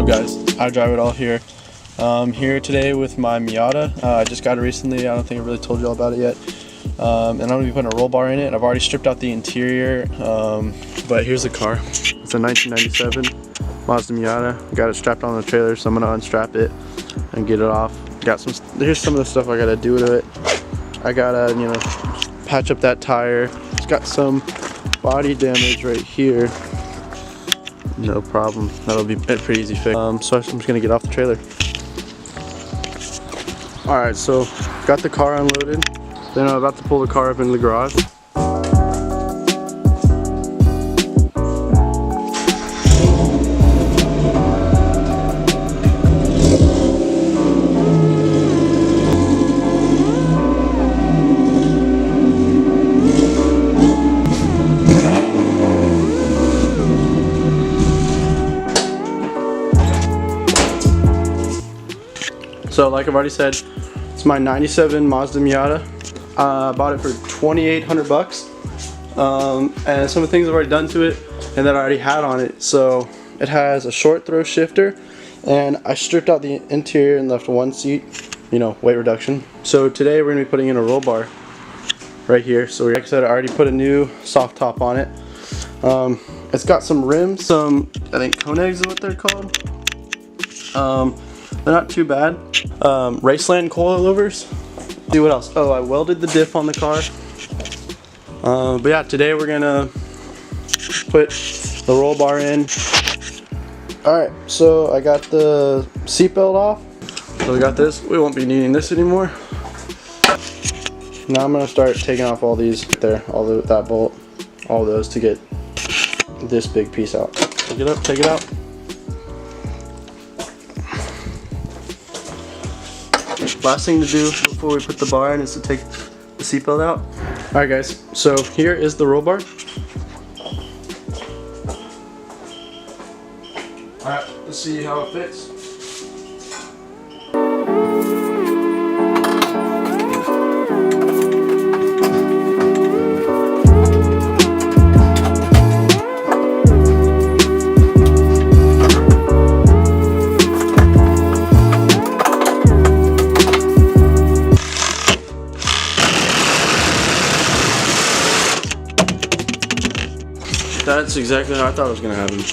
up guys, I drive it all here. Here today with my Miata. I just got it recently. I don't think I really told you all about it yet. And I'm going to be putting a roll bar in it. I've already stripped out the interior, but here's the car. It's a 1997 Mazda Miata. Got it strapped on the trailer, so I'm going to unstrap it and get it off. Here's some of the stuff I got to do to it. I got to, patch up that tire. It's got some body damage right here. No problem. That'll be a pretty easy fix. So I'm just gonna get off the trailer. Alright, so got the car unloaded. Then I'm about to pull the car up into the garage. So like I've already said, it's my 97 Mazda Miata. I bought it for 2,800 bucks. And some of the things I've already done to it and that I already had on it. So it has a short throw shifter, and I stripped out the interior and left one seat, weight reduction. So today we're gonna be putting in a roll bar right here. So like I said, I already put a new soft top on it. It's got some rims, I think Konegs is what they're called. They're not too bad. Raceland coilovers. See what else? Oh, I welded the diff on the car. But yeah, today we're gonna put the roll bar in. Alright, so I got the seatbelt off. So we got this. We won't be needing this anymore. Now I'm gonna start taking off all these there, that bolt, all those to get this big piece out. Take it up, take it out. Last thing to do before we put the bar in is to take the seatbelt out. Alright guys, so here is the roll bar. Alright, let's see how it fits. That's exactly how I thought it was going to happen.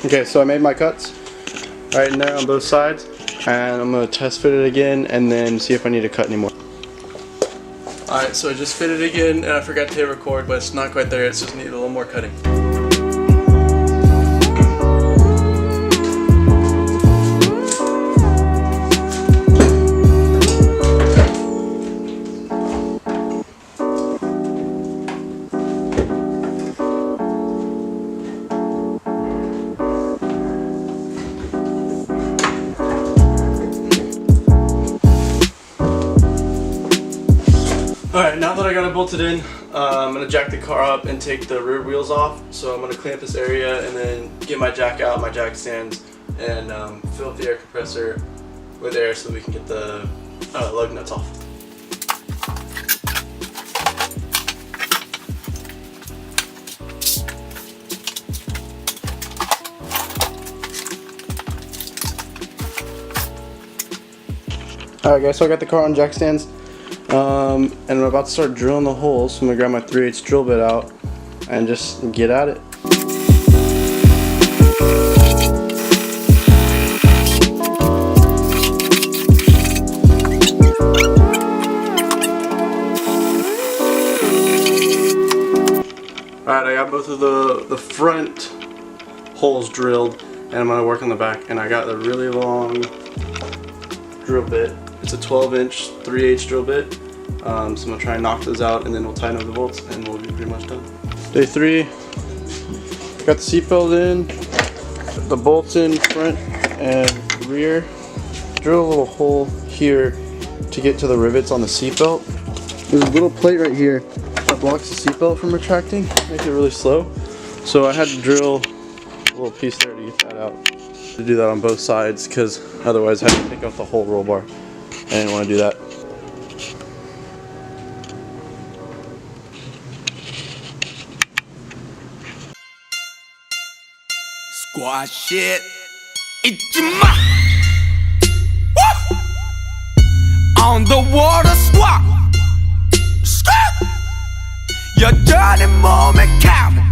Okay, so I made my cuts right in there on both sides, and I'm going to test fit it again and then see if I need to cut anymore. Alright, so I just fitted it again and I forgot to hit record, but it's not quite there, it's just need a little more cutting. Alright, now that I got it bolted in, I'm going to jack the car up and take the rear wheels off. So I'm going to clean up this area and then get my jack out, my jack stands, and fill up the air compressor with air so we can get the lug nuts off. Alright guys, so I got the car on jack stands. And I'm about to start drilling the holes, so I'm going to grab my 3/8 drill bit out and just get at it. Alright, I got both of the front holes drilled, and I'm going to work on the back, and I got the really long drill bit. It's a 12-inch 3/8 drill bit. So I'm gonna try and knock those out, and then we'll tighten up the bolts, and we'll be pretty much done. Day 3. Got the seatbelt in, the bolts in front and rear. Drill a little hole here to get to the rivets on the seatbelt. There's a little plate right here that blocks the seatbelt from retracting, makes it really slow. So I had to drill a little piece there to get that out. To do that on both sides, because otherwise I had to take out the whole roll bar. I didn't want to do that. Squash it, Ichima. Woo! On the water squat. Your dirty moment count.